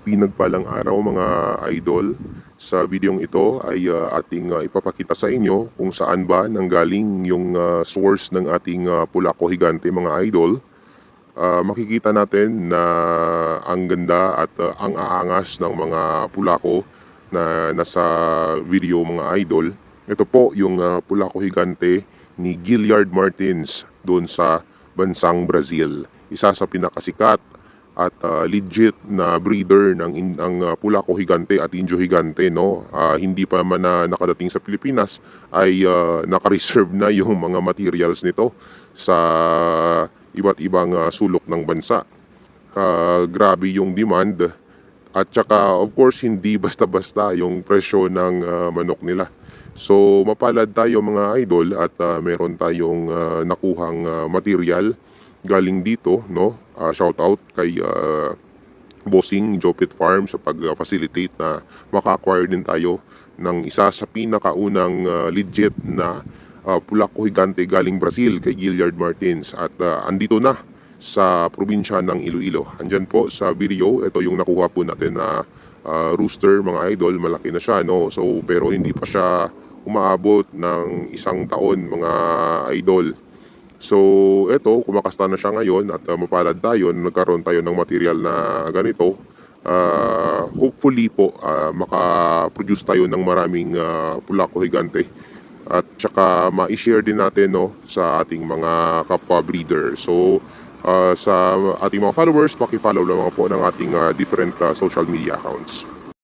Pinagpalang araw mga idol. Sa videong ito ay ating ipapakita sa inyo kung saan ba nanggaling yung source ng ating Pulaco Higante mga idol. Makikita natin na ang ganda at ang aangas ng mga Pulaco na nasa video mga idol. Ito po yung Pulaco Higante ni Gilliard Martins doon sa bansang Brazil. Isa sa pinakasikat at legit na breeder ng Pulaco Higante at Indio Higante, no. Hindi pa man na nakadating sa Pilipinas ay naka-reserve na yung mga materials nito sa iba't ibang sulok ng bansa. Grabe yung demand at saka of course hindi basta-basta yung presyo ng manok nila. So mapalad tayo mga idol at meron tayong nakuhang material galing dito, no. Shout out kay Bossing Jopit Farm sa pag-facilitate na maka-acquire din tayo ng isa sa pinakaunang legit na Pulaco Higante galing Brazil kay Gilliard Martins at andito na sa probinsya ng Iloilo. Andyan po sa video, ito yung nakuha po natin na rooster mga idol, malaki na siya, no. So pero hindi pa siya umaabot ng isang taon mga idol. So, eto, kumakasta na siya ngayon at mapalad tayo na nagkaroon tayo ng material na ganito. Hopefully po, makaproduce tayo ng maraming Pulaco Higante. At saka ma-share din natin, no, sa ating mga kapwa breeder. So, sa ating mga followers, paki-follow lang po ng ating different social media accounts.